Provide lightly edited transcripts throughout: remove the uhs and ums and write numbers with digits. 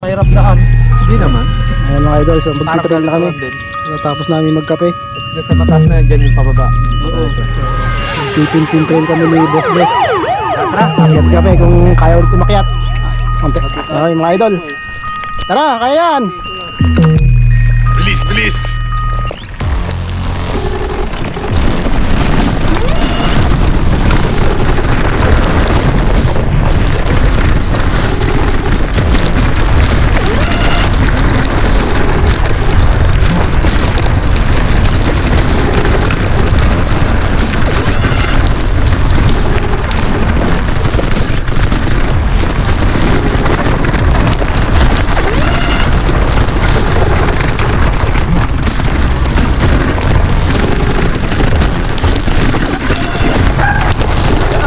Kahirap daan. Hindi naman. Ayan mga idol, so Parang magpitrail na kami. din. Tapos namin magkape. Diyan sa mataas na yan, dyan yung pababa. Oo. Pipin trail kami ni Boss Beth. Tara. Akyat kami kung kaya ulit umakyat. Okay mga idol. Tara, kaya yan! Bilis, bilis!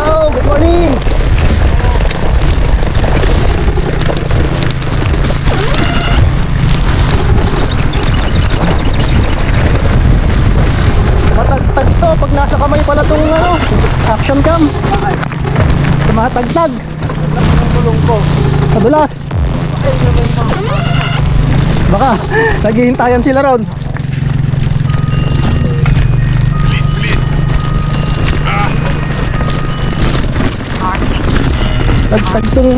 Oh, good morning! Matagtag to pag nasa kamay pala tong ano, action cam. Tumatagtag. Tulong ko. Madulas. Baka naghihintayan sila ron. Bilis, bilis! Tagtag tong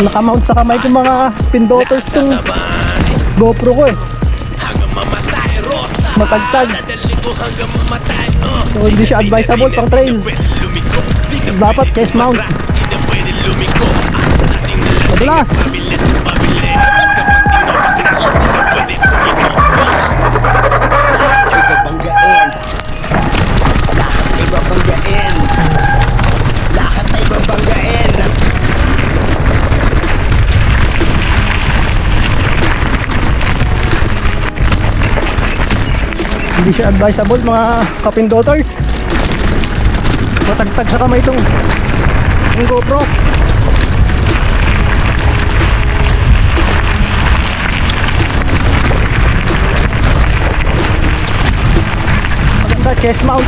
nakamount sa kamay ko mga pindoters tong GoPro ko eh. Matagtag. So hindi siya advisable pang trail. Dapat case mount. Madulas. Babanggain. Lahat ay babanggain. Lahat ay babanggain. Hindi siya advisable mga kapindoters. Matagtag sa kamay itong GoPro. Maganda chest mount.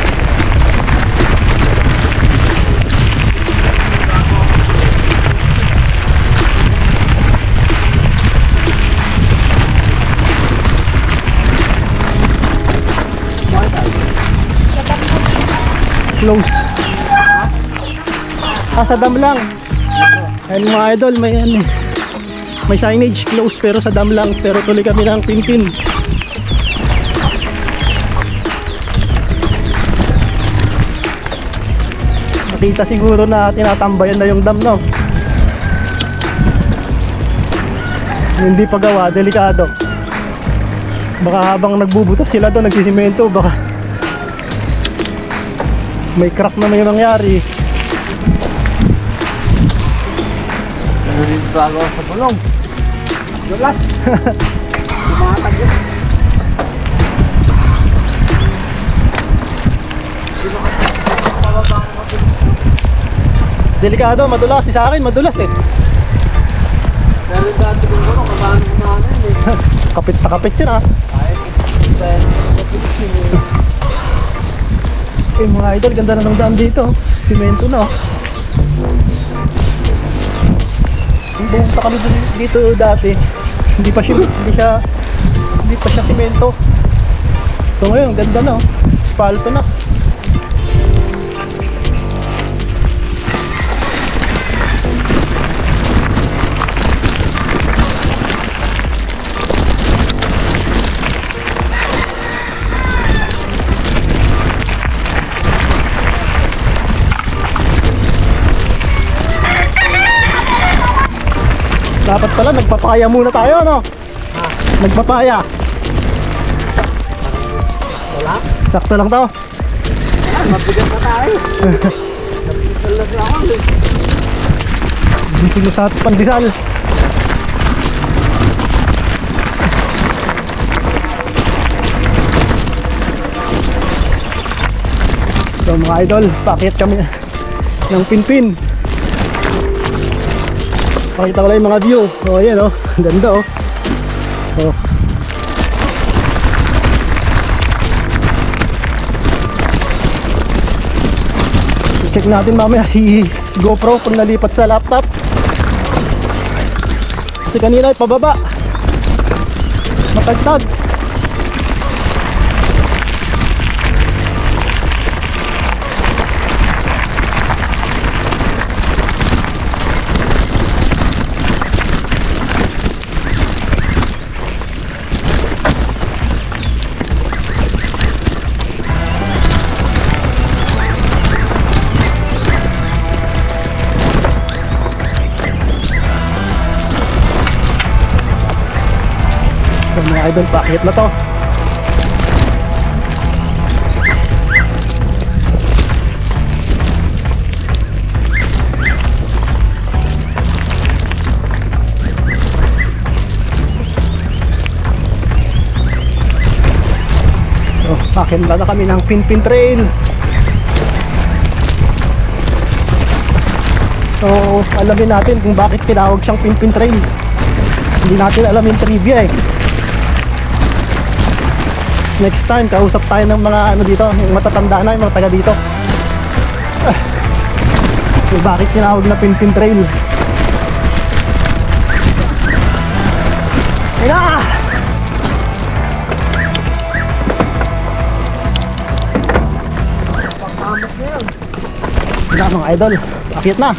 Close. Sa dam lang. Ayun mga idol, may ano, may signage close pero sa dam lang, pero tuloy kami ng Pinpin. Nakita siguro na tinatambayan na yung dam, no? Hindi pa gawa, delikado. Baka habang nagbubutas sila doon, nagsisimento, baka may crack na may nangyari. Narinig pa ako sa tulong. Dulas. Tumatag yun. Delikado, madulas. Sa akin, madulas eh. Pero dati kong gano'n, kasano ko na ano yun eh. Kapit sa kapit yun ah. Eh mga idol, ganda na ng daan dito. Simento na oh. Pumunta kami dito dati. Hindi pa siya simento. So ngayon, ganda na oh. Asfalto na. Dapat pala nagpapaya muna tayo, no? Nagpapaya. Wala? Sakto lang to. Mabigat na tayo. Napisalag na ako eh. Dito mo sa pandesal. So mga idol, paakyat kami ng Pinpin. Pakita ko lang yung mga view. So ayan oh, ganda oh. So check natin mamaya si GoPro kung nalipat sa laptop. Kasi kanina ay pababa. Matagtag. So, mga idol, paakit na to. So, paakit na kami ng Pinpin Trail. So, alamin natin kung bakit tinawag siyang Pinpin Trail. Hindi natin alam yung trivia eh. Next time, kausap tayo ng mga ano dito, yung matatanda na, yung mga taga dito. Kung bakit tinawag na Pinpin Trail. Ayun na! Ayun na mga idol, akit na.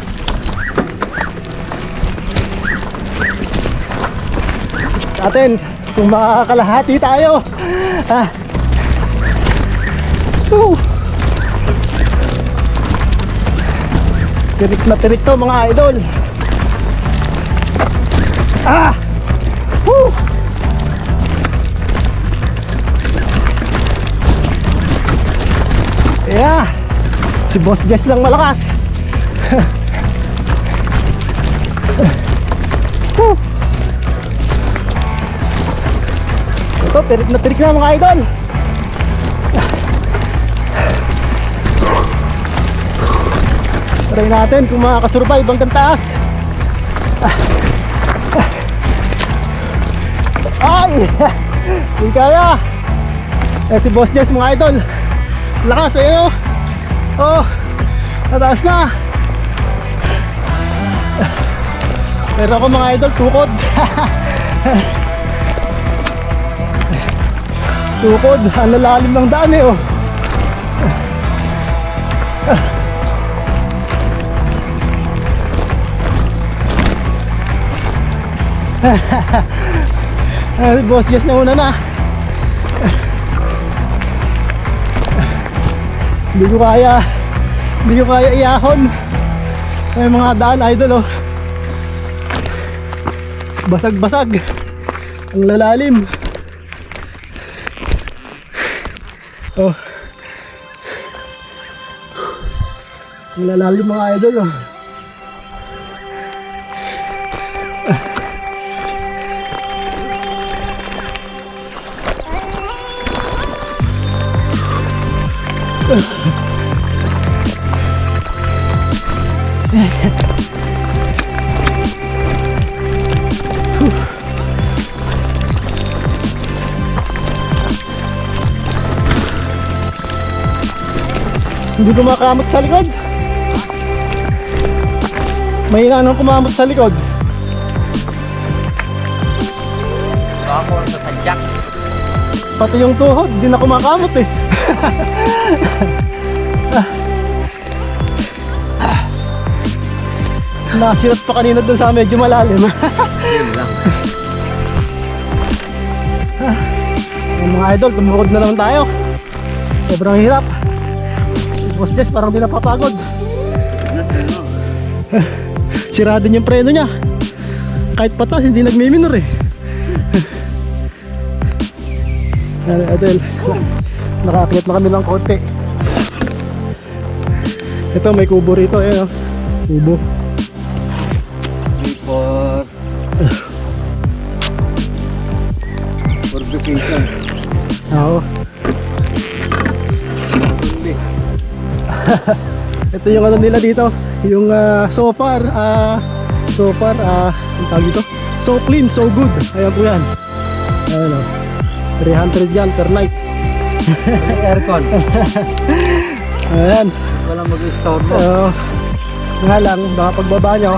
Sa atin, kung makakalahati tayo. Tirik na tirik to mga idol. Yeah. Si Boss Jess lang malakas. Ito, tirik na mga idol. Try natin kung makakasurvive hanggang taas. Ay! Hindi kaya. Si Boss Jess mga idol. Lakas eh. Oh, nataas na. Pero ako mga idol, tukod. Tukod, ang lalalim ng daan eh oh. Boss Jess na una na. Hindi ko kaya iahon. Ay mga daan idol oh. Basag-basag. Ang lalalim. Oh. Ang lalalim mga idol oh. Hindi kumakamot sa likod. May inanong kumamot sa likod. Ako sa tadyak. Pati yung tuhod, di na kumakamot eh. Nasirat pa kanina dun sa medyo malalim. Yun lang. Mga idol, tumukod na lang tayo. Sobrang hirap. Boss Jess parang di napapagod. Sira din yung preno niya. Kahit patas, hindi nagmiminor eh. Yan idol, nakaakyat na kami ng konti. Ito may kubo rito eh oh. Kubo. For vacation. Oo. Ito yung ano nila dito, yung so far, ang tawag dito, so clean, so good. Ayan po yan. Ayan o, 300 yan per night. Aircon. Ayan. Walang mag-store mo. Nga lang, baka pagbaba nyo,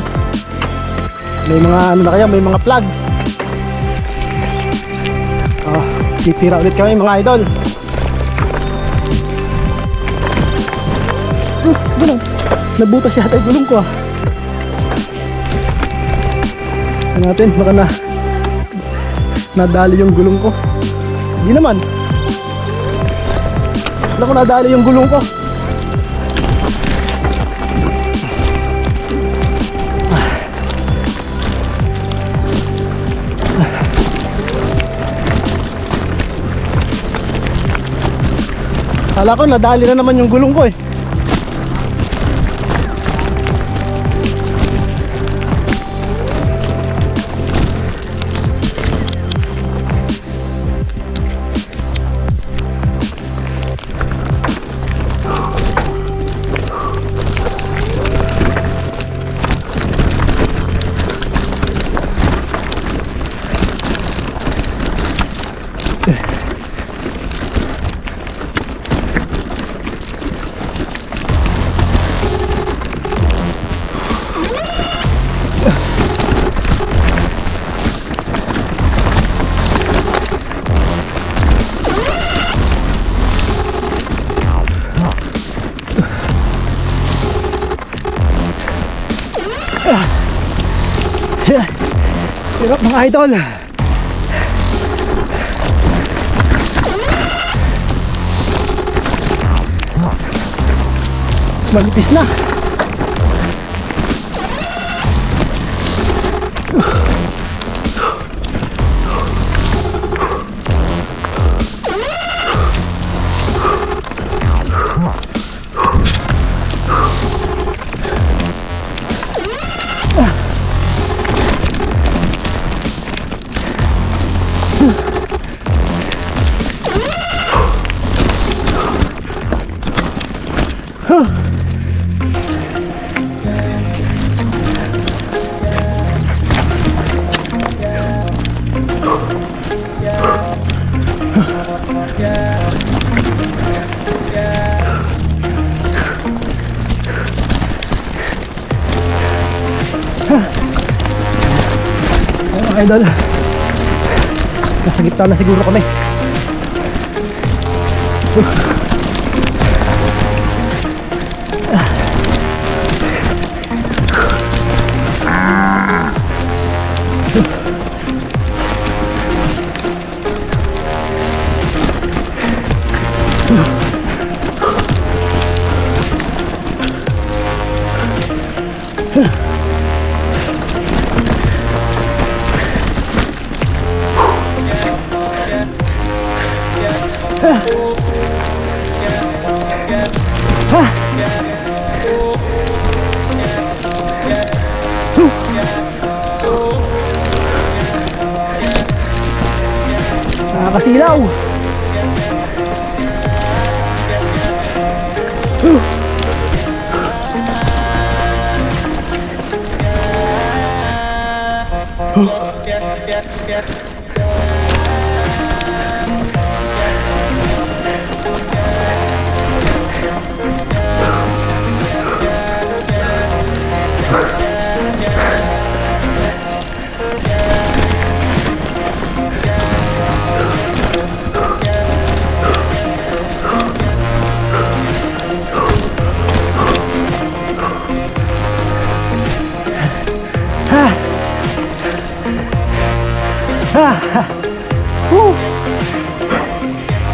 May mga ano na kayo, may mga plug. Titira ulit kami mga idol. Gulong. Nabutas yata yung gulong ko ah. Tingnan natin, baka nadali yung gulong ko. Hindi naman. Wala ko nadali yung gulong ko. Kala ko nadali na naman yung gulong ko eh. Hirap mga idol. Manipis na. Mga idol, nasa gitna na siguro kami. Nakakasilaw.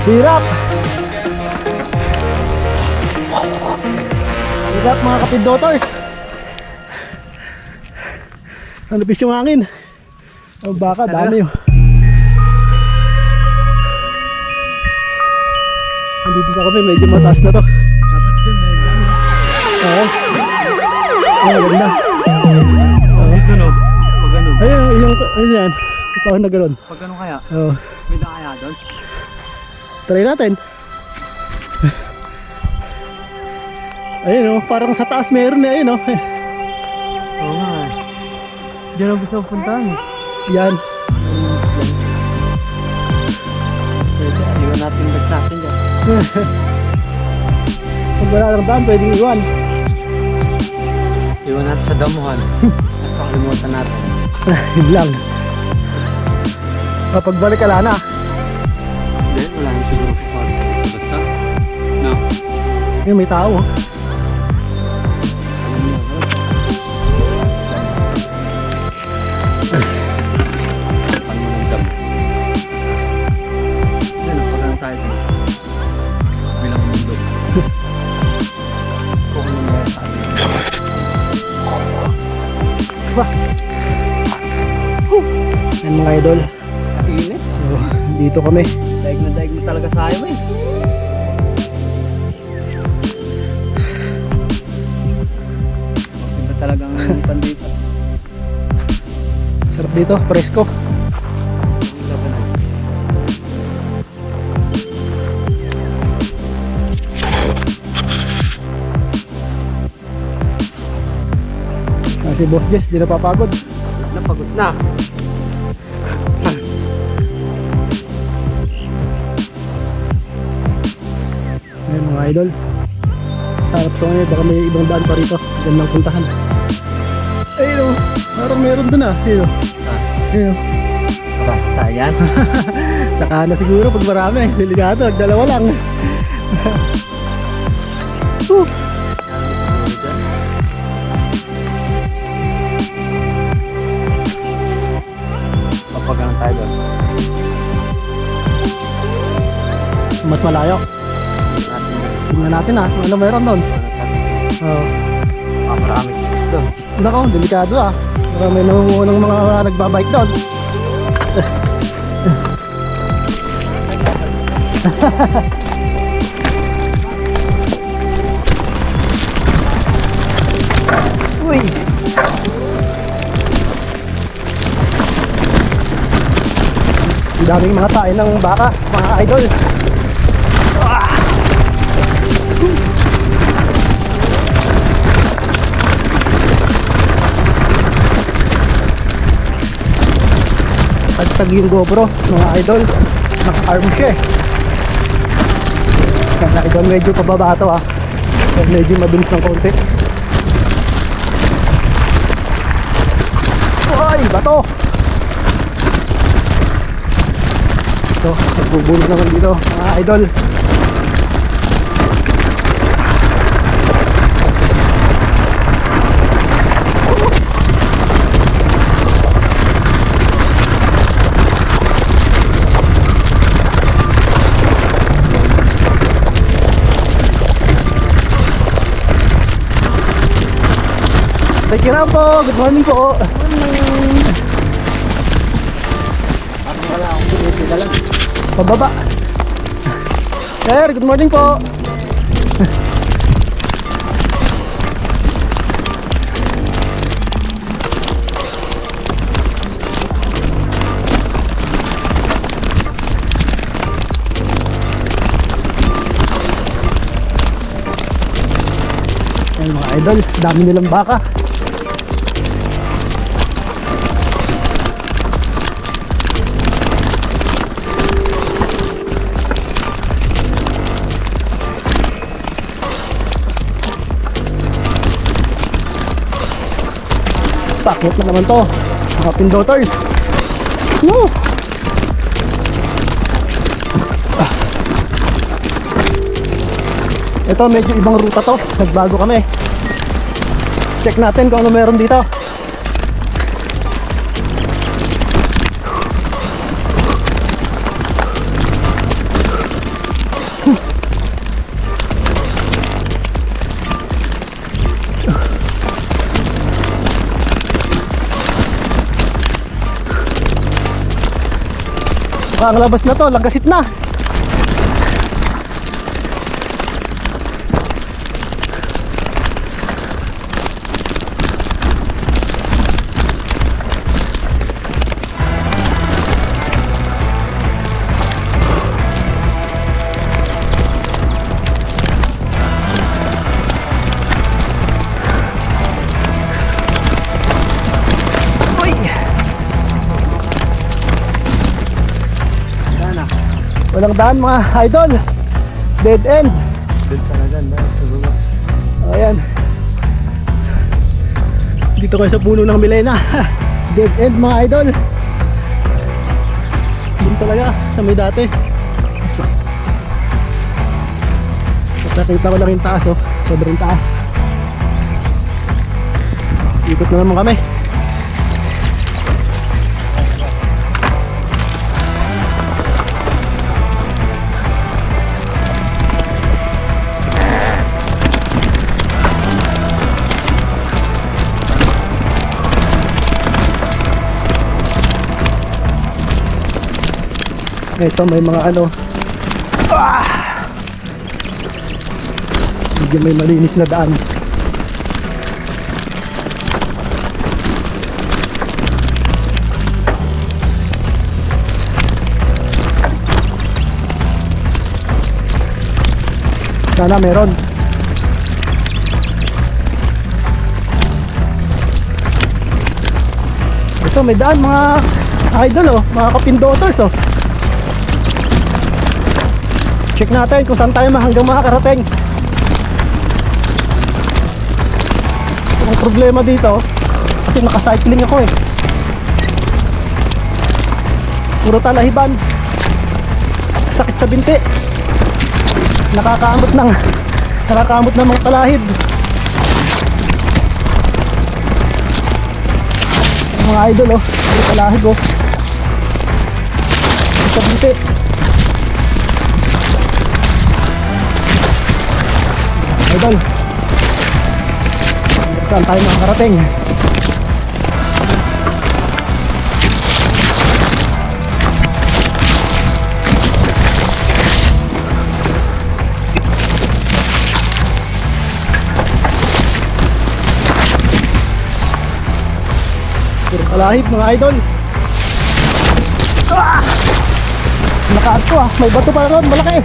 Hirap. Hirap mga kapindotors. Nalipis yung hangin. Ang baka dami yun. Nandito na kami, medyo mataas na to. Oo. Ang ganda. Ayun, ayun yan. Ito na gano'n. Pag ganun kaya, Oo. may kaya doon. Try natin. Ayun oh, parang sa taas meron eh, ayun oh. Oo nga eh. Diyan ang gusto kong puntahan. Yan. Pwede, iwan natin bag natin dyan. Kung wala lang daan, pwedeng iwan. Iwan natin sa damuhan. At pakalimutan natin. Yun lang. Pagbalik ala na. Hindi, wala na siguro sa pag. Basta. No. Ayun, may tao. Oh. Paano mo ng dam? Yan, pagkano tayo dun. Bilang mundo. Kung ano meron sa atin. Yan mga idol. Init. So, dito kami. Daig mo talaga sa ayaw eh. Iba talagang pandito. Sarap dito, presko. Si Boss Jess, di napapagod. Napagod na. Ayun mga idol. Sarap ko ngayon, baka may ibang daan pa rito. Gandang puntahan. Ayun o, parang meron dun ah. Ayun o. Ayun o. Basta yan. Saka na siguro pag marami. Delikado, dalawa lang. Papagang tayo doon. Mas malayo. Tingnan natin ah, kung ano meron doon. Oo. Maraming tips doon. Nako, delikado ah. Parang may nangungunang mga nagbabike doon. Uy! Ang daming mga tayo ng baka, mga idol. Tagtag yung GoPro, mga idol. Naka-arm siya eh. Mga idol, medyo pababa ito ah. Medyo mabilis ng konti. Uy, bato! Ito, nagbubulo naman dito, mga idol. Thank you po. Good morning po. Wala akong pinipila lang. Pababa. Sir, good morning po. Ayan mga idol, dami nilang baka. Pakot na naman to, mga pindoters. Woo! Ito medyo ibang ruta to, nagbago kami. Check natin kung ano meron dito. Ang labas na to, lagasit na. Uy! Walang daan mga idol. Dead end. Doon talaga, siguro. Ayan. Dito kayo sa puno ng Milena. Dead end mga idol. Doon talaga sa may dati. At nakita ko lang yung taas, oh. Sobrang taas. Ikot na naman kami. Ito may mga ano, medyo may malinis na daan. Sana meron. Ito may daan mga idol, oh, mga kapindotors, oh. Check natin kung saan tayo hanggang makakarating. Ang problema dito kasi naka-cycling ako eh. Puro talahiban. Sakit sa binti. Nakakaamot ng mga talahib. Ang mga idol, oh, puro talahib, oh. Sakit sa binti. Idol, saan tayo makakarating? Puro kalahib mga idol. Nakaat ko ah, may bato pa ron, malaki.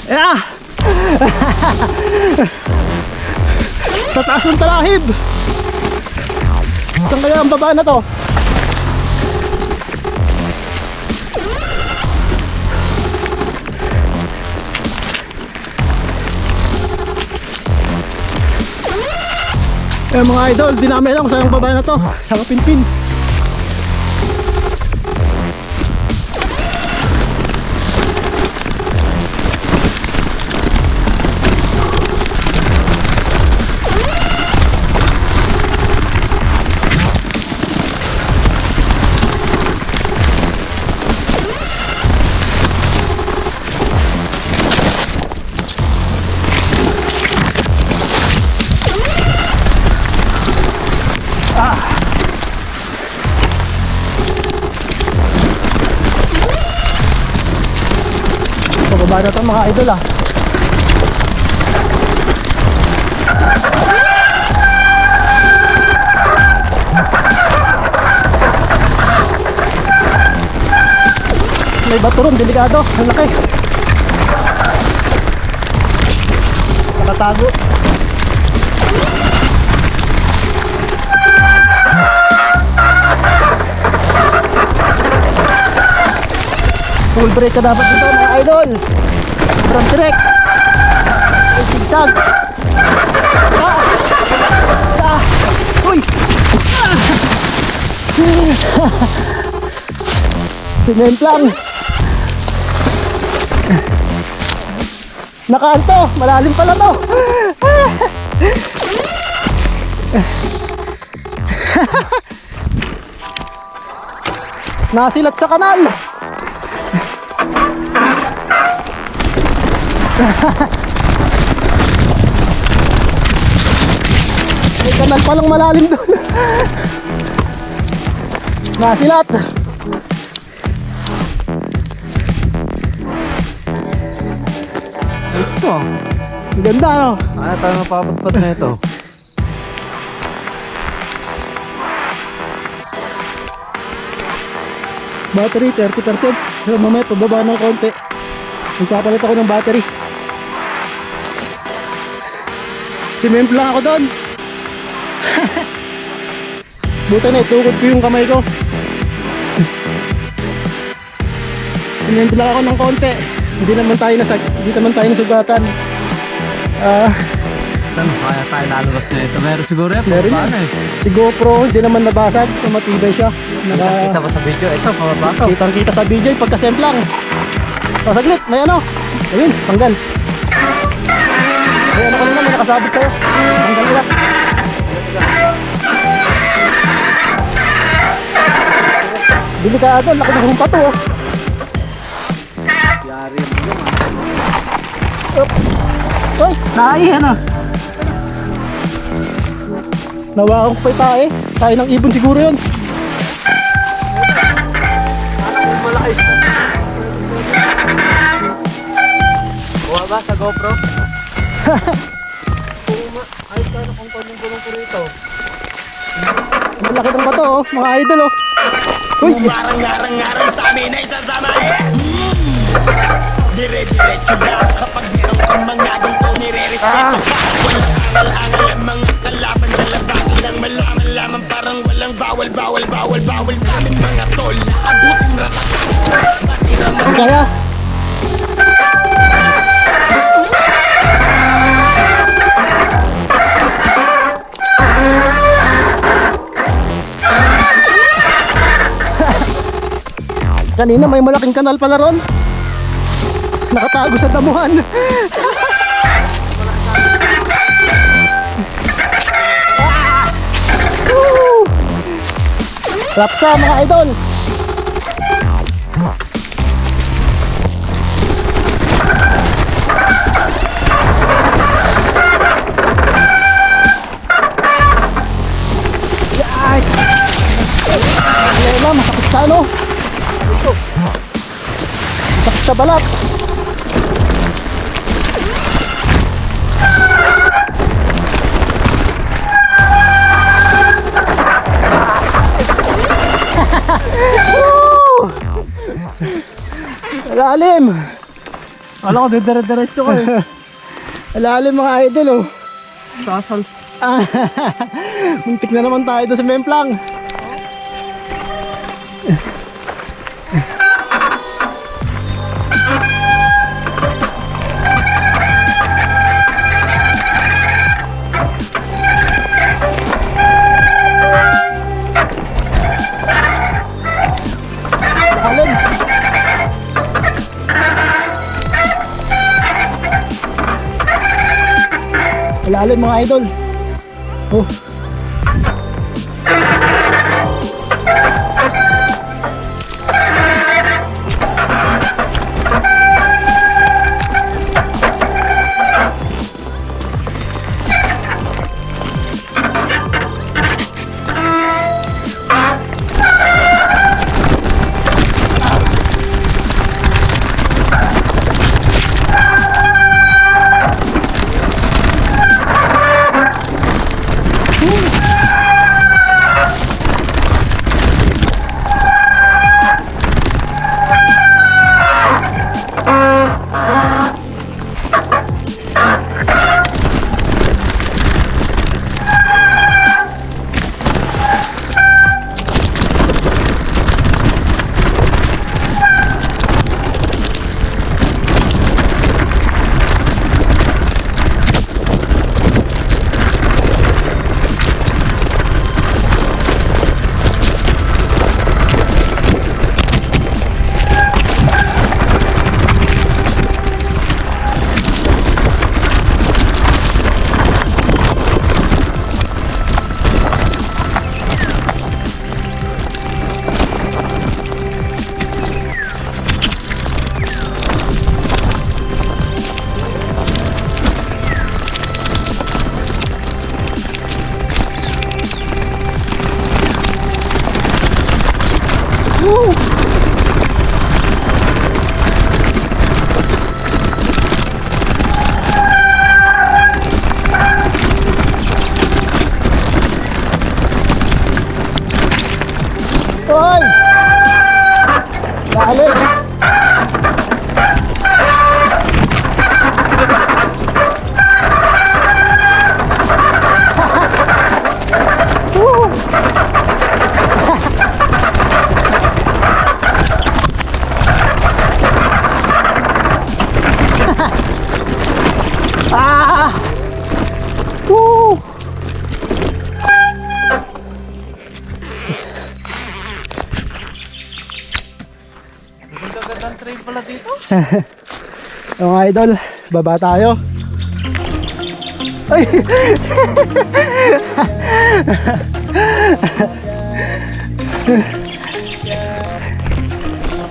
Yeah! Sa taas ng talahib. Saan kaya ang baba na to? Eh mga idol, dinamay lang kung saan ang baba na to. Sa Kapinpin. Pababa na ito mga idol ah. May bato ron, delikado. Ang laki. Nakatago. Full brake ka dapat dito mga idol. Front direct. Zigzag. Uy. Cement lang. Nakaanto, malalim pala to. Nasilat sa kanal. May kanal palang malalim doon. Nasilat. Gusto. Ang ganda no? Ano tayo mapapagpat na ito? Battery 30%. So, mamaya pababa ng konti. Magpapalit ako ng battery. Cement lang ako doon. Buti na itukod ko yung kamay ko. Sinento lang ako ng konti. Hindi naman tayo nasugatan. Kaya tayo lalabas na ito. Meron siguro yan. Meron Paano yan. eh. Si GoPro hindi naman nabasag, so matibay siya. Kita ba sa video? Ito, pababa to. Kitang kita sa video pagkasemplang. O saglit, may ano? Ayun, tanggal. May ano kanina, may nakasabit sa'yo. Tanggal nila. Delikado, laki ng humpa to. Yari mo yun. Hoy, naihan ah. Nawakong pa tayo. Tayo ng ibon siguro yun. Malaki. Buha ba sa GoPro? Ay, sana kung kanyang gulong ko rito. Malaki ng bato oh, mga idol oh. Uy, Umarang-arang-arang sa amin ay sasamahin. Dire-diretso lang kapag meron kang mga ganito nire-respeto ka. Walang angal-angal ang mga kalaban, dalabatin ng malaman lamang parang walang bawal sa amin mga tol. Naabuting ratata, matira kaya. Kanina may malaking kanal pala ron. Nakatago sa damuhan. Rapsa mga idol. Yan. Yan na, masakit sa ano. Masakit sa balat. Lalim. Alam ko, didire-diretso ko eh. Lalim mga idol oh. Sasal. Muntik na naman tayo doon sa Memplang. Lalim. Lalim mga idol. Oh. Walang train pala dito. Mga idol, baba tayo. Ay!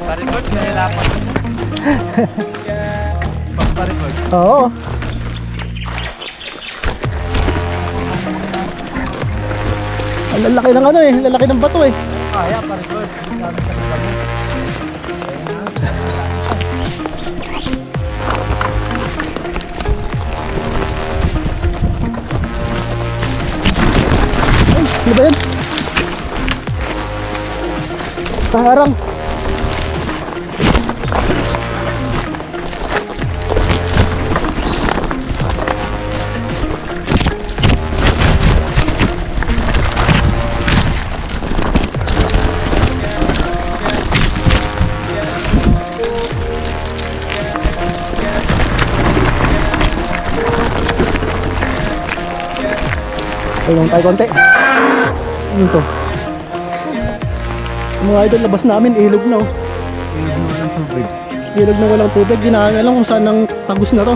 Pa-record, kaya lapat mo. Pa-record. Oo. Ang lalaki ng ano eh, lalaki ng bato eh. Kaya, pa-record. Sabi ka na kami. Ay, ano ba yan? Paharang. Tulong tayo konti. Ano to? Mga idol, labas namin, ilog na oh. Ilog na walang tubig. Di na alam kung saan ang tagos na to.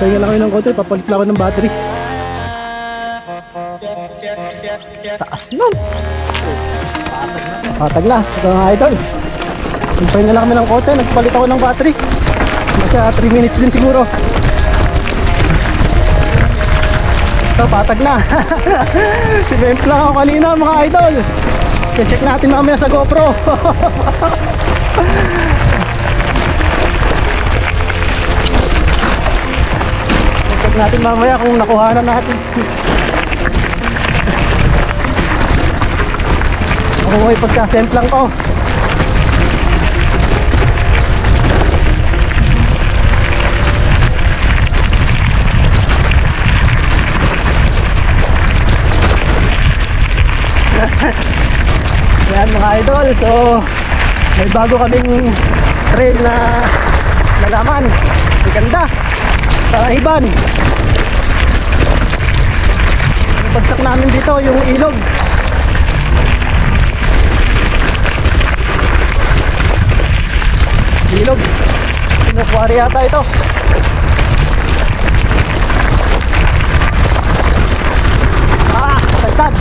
Pahinga lang kayo ng konti, papalit lang ako ng battery. Taas nun. Patag na. Ito mga idol. Pahinga lang kami ng konti, nagpalit ako ng battery. Nasa 3 minutes din siguro. Ito, patag na. Sinimp lang ako kanina mga idol. Check natin mamaya sa GoPro. Check natin mamaya kung nakuha na natin. Ako mo ipagkasemp lang ko. Yan mga idol, so may bago kaming trail na nalaman. Maganda, Tarahiban. Ang bagsak namin dito yung ilog. Ilog, sinukwari yata ito. Tagtag.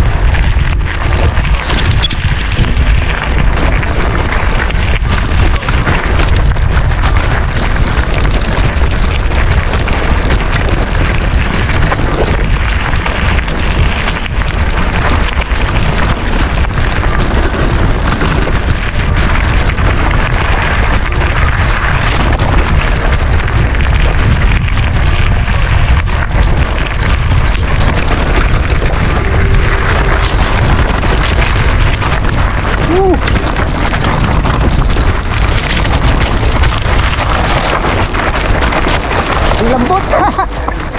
Ang lambot.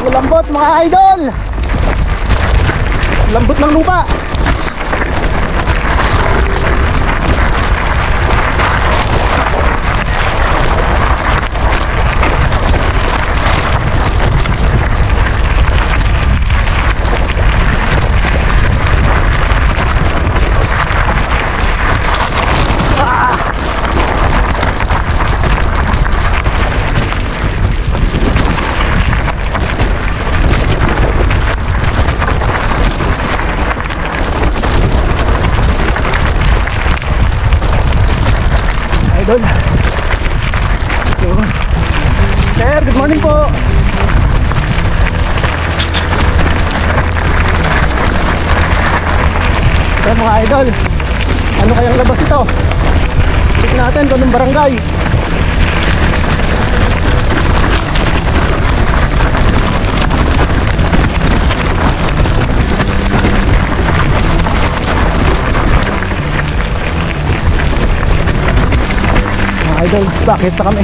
Ang lambot mga idol. Ang lambot ng lupa. Idol. So, sir, good morning po. So mga idol, ano kayang labas ito? Check natin kung anong barangay. Idol, bakit pa kami?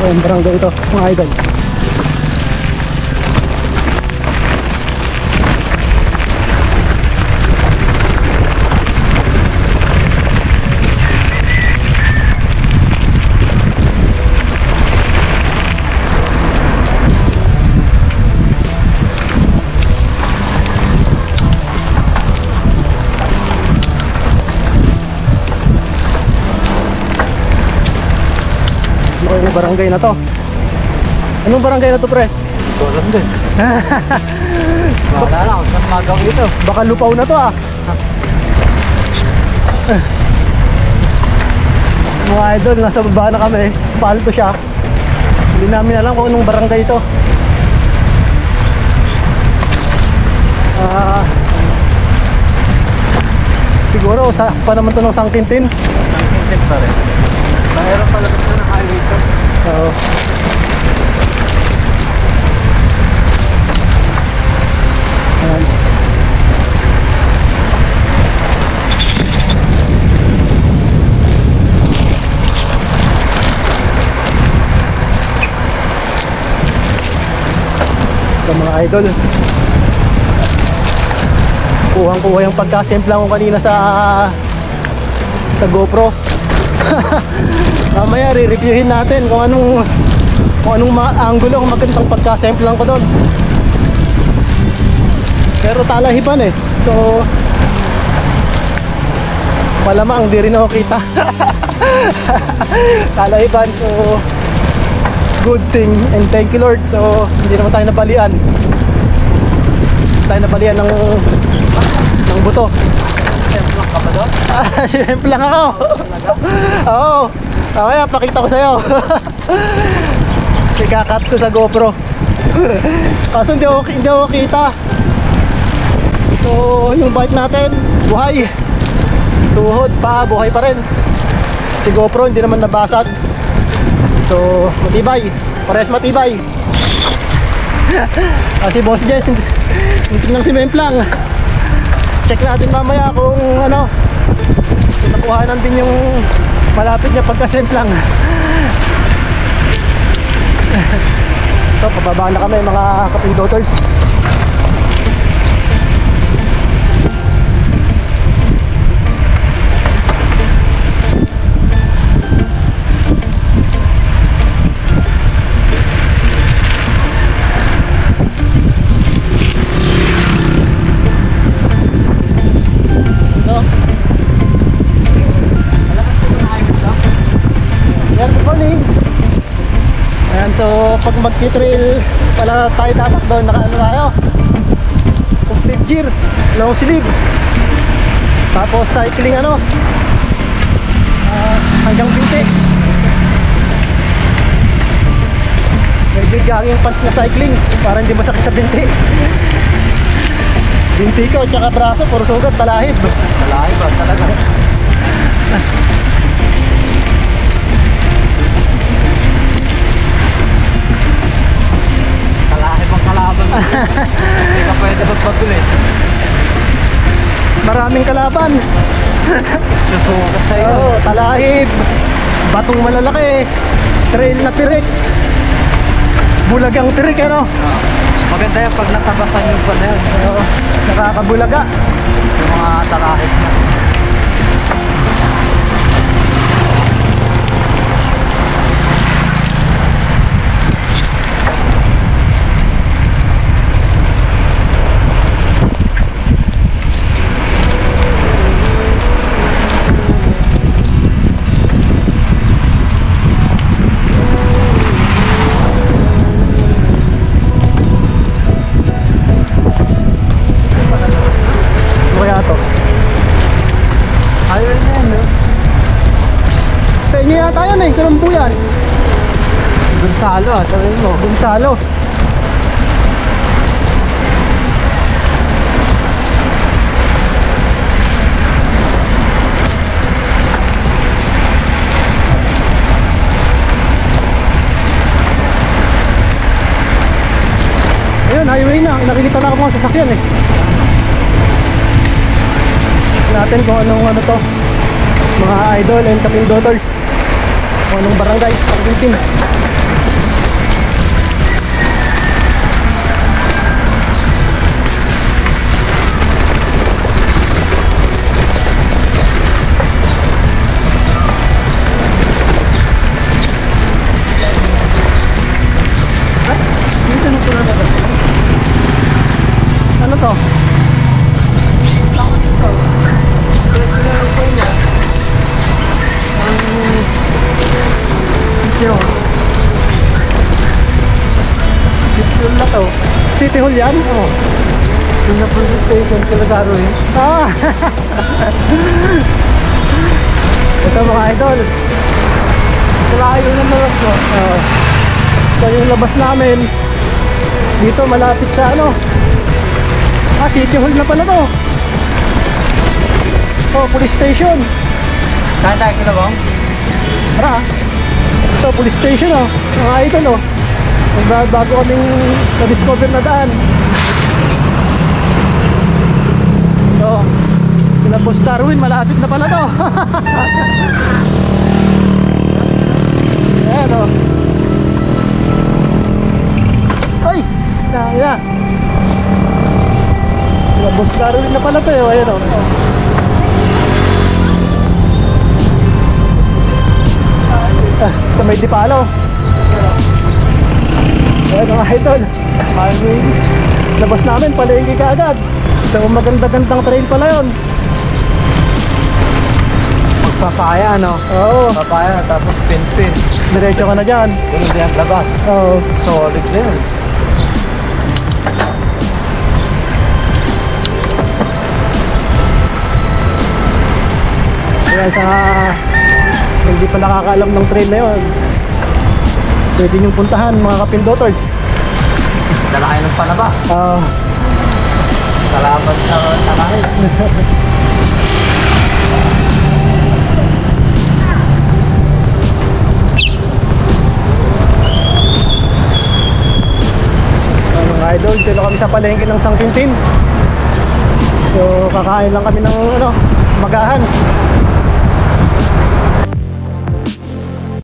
Ang barangay ito, mga idol. barangay na to. Anong barangay na to, pre? Doon din. Wala lang, saan magaw ito? Baka lupaw na to ah. Mga idol, nasa baba na kami. Spalto siya. Hindi namin alam kung anong barangay ito. Siguro sa pa naman to ng Sangkintin. Sangkintin pa rin. Mayroon pala ito ng highway ito. Oo. Ayan. Ito mga idol, kuhang-kuha yung pagkasimpla ko kanina sa GoPro. Mamaya re-reviewin natin kung anong angulo kung magandang pagkasimplang ko doon. Pero talahiban eh. So malamang di rin ako kita. Talahiban. So good thing and thank you Lord. So hindi naman tayo nabalian. Tayo nabalian ng buto. Semplang ka ba doon? Siyempre lang ako. Oo. Kaya pakita ko sa'yo. Ikakat ko sa GoPro. Kaso hindi ako kita. So yung bike natin buhay. Tuhod pa, buhay pa rin. Si GoPro hindi naman nabasag. So matibay. Parehas matibay. Si Boss Jess hindi ng simemplang. Check natin mamaya kung ano, nakuhanan din yung malapit niya pagkasimplang. Ito, pababa na kami mga kapindoters. So pag mag-trail wala tayo dapat doon naka-ano tayo, complete gear, long sleeve, tapos cycling hanggang binti. Medyo gaging pants na cycling para hindi masakit sa binti. Binti ko at saka braso puro sugat, talahib. Malaki ba talaga? Hindi ka pwede magpatuloy. Maraming kalaban. Susukat sa'yo. Oo, talahib, batong malalaki, trail na tirik, bulagang tirik Maganda yan pag natabasan yung pa na yun. Oo, nakakabulaga. Yung mga talahib na. Kaya to. Ayun na yan, no? Sa inyo yata yan eh, karambu yan. Gonzalo, sabihin mo. Gonzalo. Ayun, highway na. Nakikita na ako mga sasakyan eh. Natin kung anong to, mga idol and kapindoters, kung anong barangay Sangkintin. Dito na pula na ba? Ano to? Video. Hall na to. City Hall yan? Oo. Yung na police station, Kalagaro eh. Ah! Ito mga idol. Kalayo ng labas ko. Ito yung labas namin. Dito malapit sa ano. City Hall na pala to. Police station. Saan tayo kilabang? Tara. Ito, police station mga idol bago kaming na-discover na daan. Ito, sila Boss Darwin, malapit na pala to. Ayan ay! Yan. Sila Boss Darwin na pala to ayan sa may Dipalo. Ayan mga idol, labas namin, palengke ka agad. So maganda-gandang trail pala yun. Papaya, no? Oo, Papaya, tapos pin-pin. diretso ka na dyan. Ganun din ang labas. Oo. Solid na yun. Kaya sa hindi pa nakakaalam ng trail na yun, pwede niyong puntahan mga kapindotors. Dala kayo ng palabas. Salamat sa nakahin. Mga idol, dito kami sa palengke ng Sang Tintin. So kakain lang kami ng magahan.